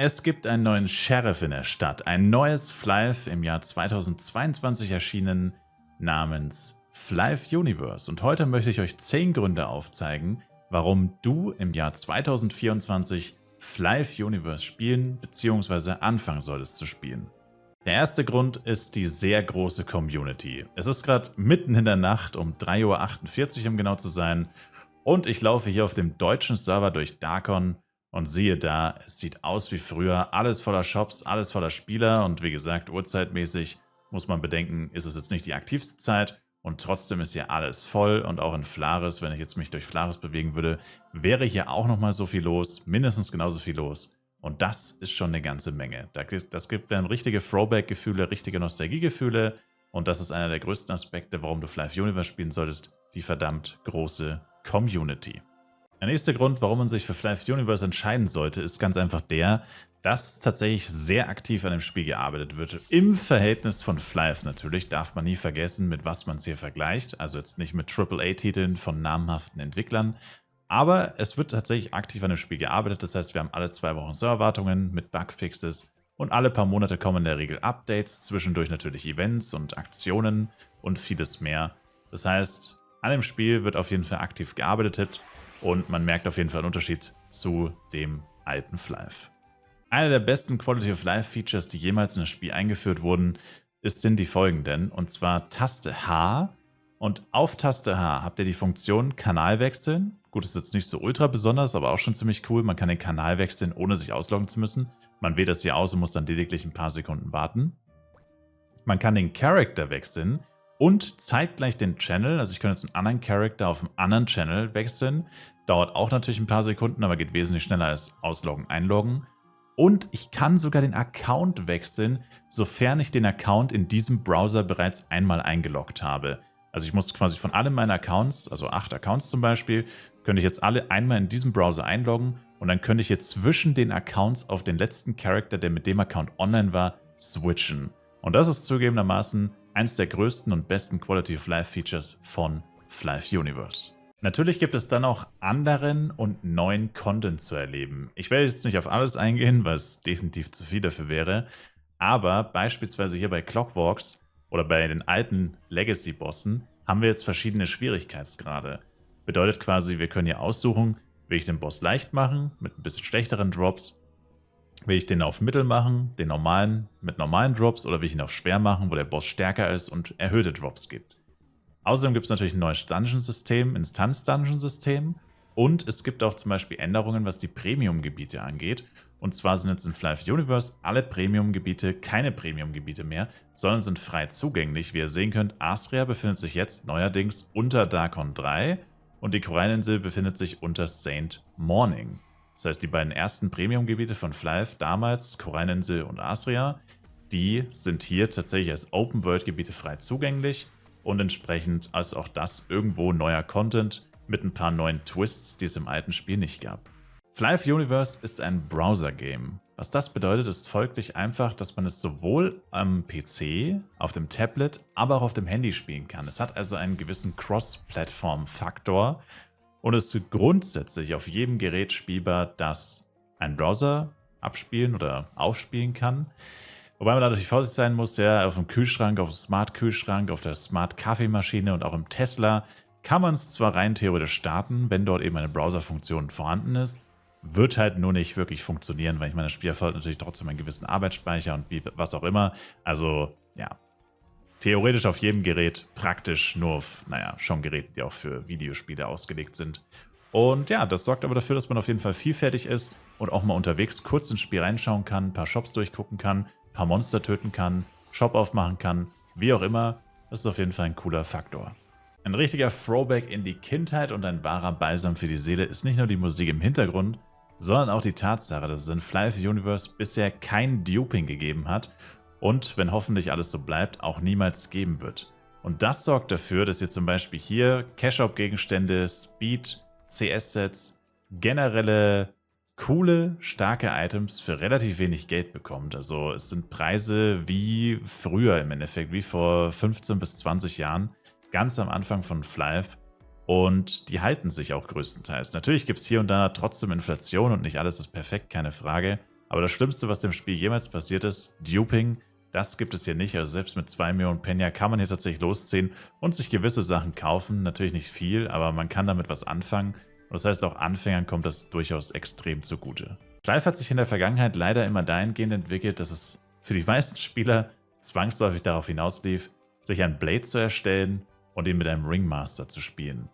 Es gibt einen neuen Sheriff in der Stadt, ein neues Flive im Jahr 2022 erschienen namens Flive Universe. Und heute möchte ich euch 10 Gründe aufzeigen, warum du im Jahr 2024 Flive Universe spielen bzw. anfangen solltest zu spielen. Der erste Grund ist die sehr große Community. Es ist gerade mitten in der Nacht um 3:48 Uhr, um genau zu sein, und ich laufe hier auf dem deutschen Server durch Darkon. Und siehe da, es sieht aus wie früher, alles voller Shops, alles voller Spieler und wie gesagt, uhrzeitmäßig muss man bedenken, ist es jetzt nicht die aktivste Zeit und trotzdem ist hier alles voll und auch in Flaris, wenn ich jetzt mich durch Flaris bewegen würde, wäre hier auch nochmal so viel los, mindestens genauso viel los und das ist schon eine ganze Menge. Das gibt dann richtige Throwback-Gefühle, richtige Nostalgie-Gefühle und das ist einer der größten Aspekte, warum du Flive Universe spielen solltest, die verdammt große Community. Der nächste Grund, warum man sich für Flive Universe entscheiden sollte, ist ganz einfach der, dass tatsächlich sehr aktiv an dem Spiel gearbeitet wird. Im Verhältnis von Flive natürlich, darf man nie vergessen, mit was man es hier vergleicht. Also jetzt nicht mit AAA-Titeln von namhaften Entwicklern. Aber es wird tatsächlich aktiv an dem Spiel gearbeitet. Das heißt, wir haben alle 2 Wochen Serverwartungen mit Bugfixes. Und alle paar Monate kommen in der Regel Updates, zwischendurch natürlich Events und Aktionen und vieles mehr. Das heißt, an dem Spiel wird auf jeden Fall aktiv gearbeitet. Und man merkt auf jeden Fall einen Unterschied zu dem alten Flive. Einer der besten Quality of Life Features, die jemals in das Spiel eingeführt wurden, sind die folgenden. Und zwar Taste H. Und auf Taste H habt ihr die Funktion Kanal wechseln. Gut, ist jetzt nicht so ultra besonders, aber auch schon ziemlich cool. Man kann den Kanal wechseln, ohne sich ausloggen zu müssen. Man wählt das hier aus und muss dann lediglich ein paar Sekunden warten. Man kann den Character wechseln. Und zeitgleich den Channel, also ich kann jetzt einen anderen Charakter auf einen anderen Channel wechseln. Dauert auch natürlich ein paar Sekunden, aber geht wesentlich schneller als Ausloggen, Einloggen. Und ich kann sogar den Account wechseln, sofern ich den Account in diesem Browser bereits einmal eingeloggt habe. Also ich muss quasi von allen meinen Accounts, also 8 Accounts zum Beispiel, könnte ich jetzt alle einmal in diesem Browser einloggen und dann könnte ich jetzt zwischen den Accounts auf den letzten Charakter, der mit dem Account online war, switchen. Und das ist zugegebenermaßen eins der größten und besten Quality of Life Features von Flive Universe. Natürlich gibt es dann auch anderen und neuen Content zu erleben. Ich werde jetzt nicht auf alles eingehen, weil es definitiv zu viel dafür wäre, aber beispielsweise hier bei Clockworks oder bei den alten Legacy-Bossen haben wir jetzt verschiedene Schwierigkeitsgrade. Bedeutet quasi, wir können hier aussuchen, will ich den Boss leicht machen, mit ein bisschen schlechteren Drops, will ich den auf Mittel machen, den normalen mit normalen Drops, oder will ich ihn auf schwer machen, wo der Boss stärker ist und erhöhte Drops gibt. Außerdem gibt es natürlich ein neues Dungeon-System, Instanz-Dungeon-System, und es gibt auch zum Beispiel Änderungen, was die Premium-Gebiete angeht. Und zwar sind jetzt in Flive Universe alle Premium-Gebiete keine Premium-Gebiete mehr, sondern sind frei zugänglich. Wie ihr sehen könnt, Astria befindet sich jetzt neuerdings unter Darkon 3 und die Koralleninsel befindet sich unter Saint Morning. Das heißt, die beiden ersten Premium-Gebiete von Flive, damals Koralleninsel und Astria, die sind hier tatsächlich als Open-World-Gebiete frei zugänglich und entsprechend ist auch das irgendwo neuer Content mit ein paar neuen Twists, die es im alten Spiel nicht gab. Flive Universe ist ein Browser-Game. Was das bedeutet, ist folglich einfach, dass man es sowohl am PC, auf dem Tablet, aber auch auf dem Handy spielen kann. Es hat also einen gewissen Cross-Plattform-Faktor und ist grundsätzlich auf jedem Gerät spielbar, das einen Browser abspielen oder aufspielen kann. Wobei man da natürlich vorsichtig sein muss, ja, auf dem Kühlschrank, auf dem Smart-Kühlschrank, auf der Smart-Kaffeemaschine und auch im Tesla kann man es zwar rein theoretisch starten, wenn dort eben eine Browser-Funktion vorhanden ist, wird halt nur nicht wirklich funktionieren, weil ich meine, das Spiel erfordert natürlich trotzdem einen gewissen Arbeitsspeicher und was auch immer. Also, ja, theoretisch auf jedem Gerät, praktisch nur auf, naja, schon Geräten, die auch für Videospiele ausgelegt sind. Und ja, das sorgt aber dafür, dass man auf jeden Fall vielfältig ist und auch mal unterwegs kurz ins Spiel reinschauen kann, ein paar Shops durchgucken kann, ein paar Monster töten kann, Shop aufmachen kann, wie auch immer. Das ist auf jeden Fall ein cooler Faktor. Ein richtiger Throwback in die Kindheit und ein wahrer Balsam für die Seele ist nicht nur die Musik im Hintergrund, sondern auch die Tatsache, dass es in Flive Universe bisher kein Duping gegeben hat und, wenn hoffentlich alles so bleibt, auch niemals geben wird. Und das sorgt dafür, dass ihr zum Beispiel hier Cash-Out-Gegenstände, Speed, CS-Sets, generelle coole, starke Items für relativ wenig Geld bekommt. Also es sind Preise wie früher im Endeffekt, wie vor 15 bis 20 Jahren, ganz am Anfang von Flive. Und die halten sich auch größtenteils. Natürlich gibt es hier und da trotzdem Inflation und nicht alles ist perfekt, keine Frage. Aber das Schlimmste, was dem Spiel jemals passiert ist, Duping, das gibt es hier nicht. Also selbst mit 2 Millionen Penja kann man hier tatsächlich losziehen und sich gewisse Sachen kaufen. Natürlich nicht viel, aber man kann damit was anfangen. Und das heißt, auch Anfängern kommt das durchaus extrem zugute. Flyve hat sich in der Vergangenheit leider immer dahingehend entwickelt, dass es für die meisten Spieler zwangsläufig darauf hinauslief, sich ein Blade zu erstellen und ihn mit einem Ringmaster zu spielen.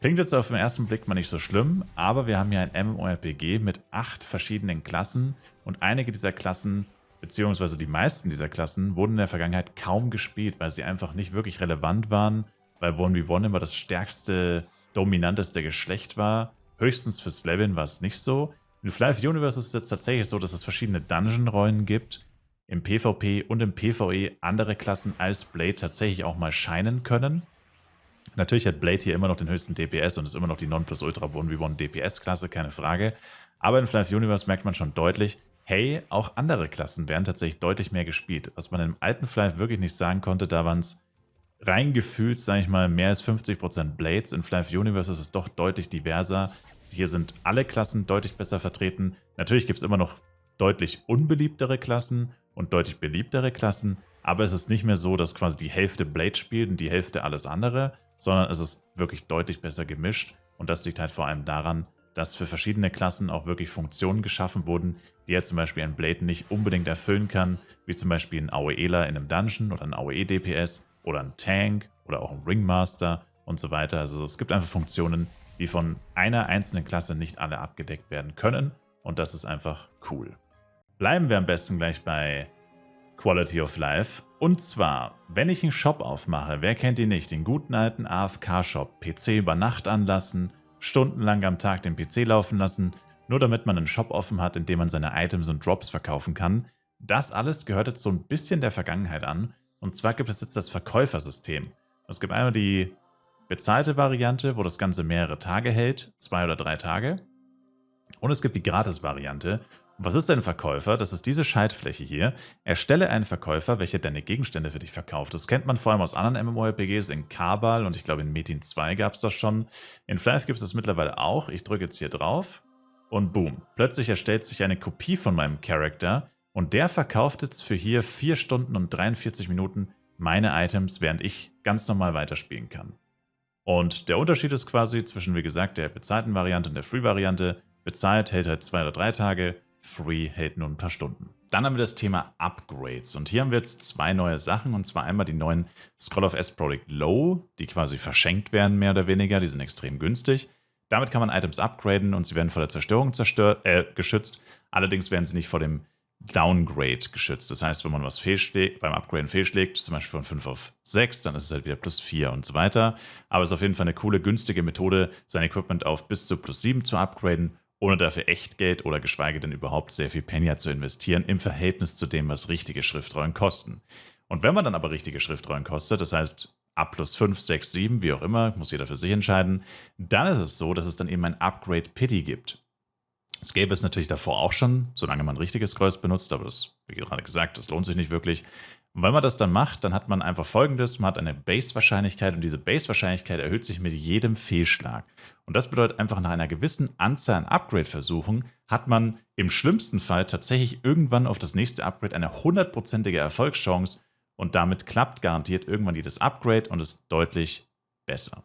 Klingt jetzt auf den ersten Blick mal nicht so schlimm, aber wir haben hier ein MMORPG mit 8 verschiedenen Klassen und einige dieser Klassen, beziehungsweise die meisten dieser Klassen, wurden in der Vergangenheit kaum gespielt, weil sie einfach nicht wirklich relevant waren, weil 1v1 immer das stärkste, dominanteste Geschlecht war. Höchstens fürs Leveln war es nicht so. In Flyve Universe ist es jetzt tatsächlich so, dass es verschiedene Dungeon-Rollen gibt, im PvP und im PvE andere Klassen als Blade tatsächlich auch mal scheinen können. Natürlich hat Blade hier immer noch den höchsten DPS und ist immer noch die Nonplusultra 1v1 DPS-Klasse, keine Frage. Aber in Flyve Universe merkt man schon deutlich, hey, auch andere Klassen werden tatsächlich deutlich mehr gespielt. Was man im alten Flyve wirklich nicht sagen konnte, da waren es rein gefühlt, sage ich mal, mehr als 50% Blades. In Flyve Universe ist es doch deutlich diverser. Hier sind alle Klassen deutlich besser vertreten. Natürlich gibt es immer noch deutlich unbeliebtere Klassen und deutlich beliebtere Klassen, aber es ist nicht mehr so, dass quasi die Hälfte Blade spielt und die Hälfte alles andere, sondern es ist wirklich deutlich besser gemischt und das liegt halt vor allem daran, dass für verschiedene Klassen auch wirklich Funktionen geschaffen wurden, die ja zum Beispiel ein Blade nicht unbedingt erfüllen kann, wie zum Beispiel ein AOEler in einem Dungeon oder ein AOE-DPS oder ein Tank oder auch ein Ringmaster und so weiter. Also es gibt einfach Funktionen, die von einer einzelnen Klasse nicht alle abgedeckt werden können und das ist einfach cool. Bleiben wir am besten gleich bei Quality of Life. Und zwar, wenn ich einen Shop aufmache, wer kennt ihn nicht, den guten alten AFK-Shop, PC über Nacht anlassen, stundenlang am Tag den PC laufen lassen, nur damit man einen Shop offen hat, in dem man seine Items und Drops verkaufen kann. Das alles gehört jetzt so ein bisschen der Vergangenheit an. Und zwar gibt es jetzt das Verkäufersystem. Es gibt einmal die bezahlte Variante, wo das Ganze mehrere Tage hält, 2 oder 3 Tage. Und es gibt die Gratis-Variante. Was ist ein Verkäufer? Das ist diese Schaltfläche hier. Erstelle einen Verkäufer, welcher deine Gegenstände für dich verkauft. Das kennt man vor allem aus anderen MMORPGs, in Kabal und ich glaube in Metin 2 gab es das schon. In Flyve gibt es das mittlerweile auch. Ich drücke jetzt hier drauf und boom. Plötzlich erstellt sich eine Kopie von meinem Charakter und der verkauft jetzt für hier 4 Stunden und 43 Minuten meine Items, während ich ganz normal weiterspielen kann. Und der Unterschied ist quasi zwischen, wie gesagt, der bezahlten Variante und der Free-Variante. Bezahlt hält halt 2 oder 3 Tage, Free hält nur ein paar Stunden. Dann haben wir das Thema Upgrades. Und hier haben wir jetzt 2 neue Sachen. Und zwar einmal die neuen Scroll of S-Product Low, die quasi verschenkt werden, mehr oder weniger. Die sind extrem günstig. Damit kann man Items upgraden und sie werden vor der Zerstörung geschützt. Allerdings werden sie nicht vor dem Downgrade geschützt. Das heißt, wenn man was beim Upgraden fehlschlägt, zum Beispiel von 5 auf 6, dann ist es halt wieder +4 und so weiter. Aber es ist auf jeden Fall eine coole, günstige Methode, sein Equipment auf bis zu +7 zu upgraden, ohne dafür Echtgeld oder geschweige denn überhaupt sehr viel Penja zu investieren im Verhältnis zu dem, was richtige Schriftrollen kosten. Und wenn man dann aber richtige Schriftrollen kostet, das heißt A +5, 6, 7, wie auch immer, muss jeder für sich entscheiden, dann ist es so, dass es dann eben ein Upgrade Pity gibt. Es gäbe es natürlich davor auch schon, solange man richtiges Scrolls benutzt, aber das, wie gerade gesagt, das lohnt sich nicht wirklich. Und wenn man das dann macht, dann hat man einfach Folgendes, man hat eine Base-Wahrscheinlichkeit und diese Base-Wahrscheinlichkeit erhöht sich mit jedem Fehlschlag. Und das bedeutet einfach, nach einer gewissen Anzahl an Upgrade-Versuchen hat man im schlimmsten Fall tatsächlich irgendwann auf das nächste Upgrade eine 100%ige Erfolgschance und damit klappt garantiert irgendwann jedes Upgrade und ist deutlich besser.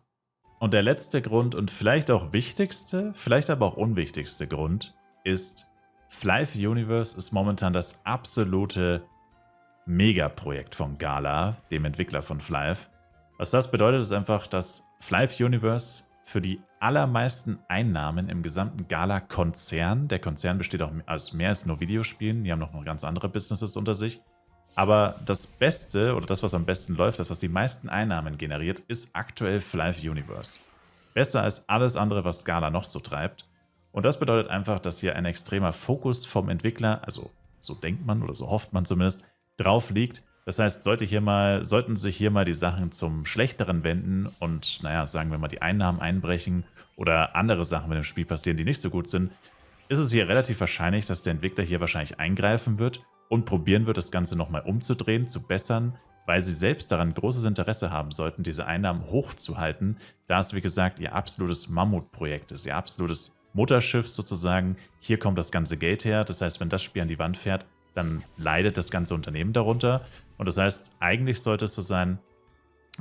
Und der letzte Grund und vielleicht auch wichtigste, vielleicht aber auch unwichtigste Grund ist, Flyve Universe ist momentan das absolute Megaprojekt von Gala, dem Entwickler von Flyve. Was das bedeutet, ist einfach, dass Flyve Universe für die allermeisten Einnahmen im gesamten Gala-Konzern, der Konzern besteht auch aus mehr als nur Videospielen, die haben noch ganz andere Businesses unter sich, aber das Beste oder das, was am besten läuft, das, was die meisten Einnahmen generiert, ist aktuell Flyve Universe. Besser als alles andere, was Gala noch so treibt. Und das bedeutet einfach, dass hier ein extremer Fokus vom Entwickler, also so denkt man oder so hofft man zumindest, drauf liegt. Das heißt, sollten sich hier mal die Sachen zum Schlechteren wenden und, naja, sagen wir mal, die Einnahmen einbrechen oder andere Sachen mit dem Spiel passieren, die nicht so gut sind, ist es hier relativ wahrscheinlich, dass der Entwickler hier wahrscheinlich eingreifen wird und probieren wird, das Ganze nochmal umzudrehen, zu bessern, weil sie selbst daran großes Interesse haben sollten, diese Einnahmen hochzuhalten, da es, wie gesagt, ihr absolutes Mammutprojekt ist, ihr absolutes Mutterschiffs sozusagen. Hier kommt das ganze Geld her. Das heißt, wenn das Spiel an die Wand fährt, dann leidet das ganze Unternehmen darunter. Und das heißt, eigentlich sollte es so sein,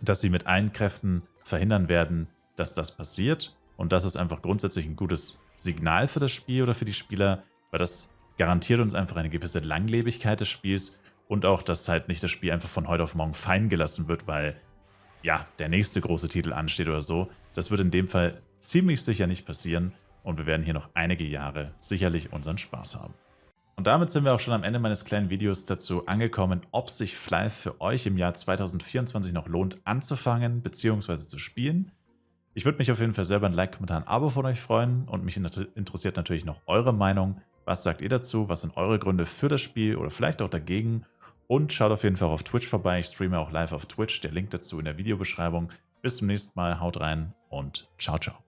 dass sie mit allen Kräften verhindern werden, dass das passiert. Und das ist einfach grundsätzlich ein gutes Signal für das Spiel oder für die Spieler, weil das garantiert uns einfach eine gewisse Langlebigkeit des Spiels und auch, dass halt nicht das Spiel einfach von heute auf morgen fallen gelassen wird, weil ja, der nächste große Titel ansteht oder so. Das wird in dem Fall ziemlich sicher nicht passieren und wir werden hier noch einige Jahre sicherlich unseren Spaß haben. Und damit sind wir auch schon am Ende meines kleinen Videos dazu angekommen, ob sich Flive für euch im Jahr 2024 noch lohnt anzufangen bzw. zu spielen. Ich würde mich auf jeden Fall selber ein Like, Kommentar, ein Abo von euch freuen und mich interessiert natürlich noch eure Meinung. Was sagt ihr dazu? Was sind eure Gründe für das Spiel oder vielleicht auch dagegen? Und schaut auf jeden Fall auf Twitch vorbei. Ich streame auch live auf Twitch. Der Link dazu in der Videobeschreibung. Bis zum nächsten Mal. Haut rein und ciao, ciao.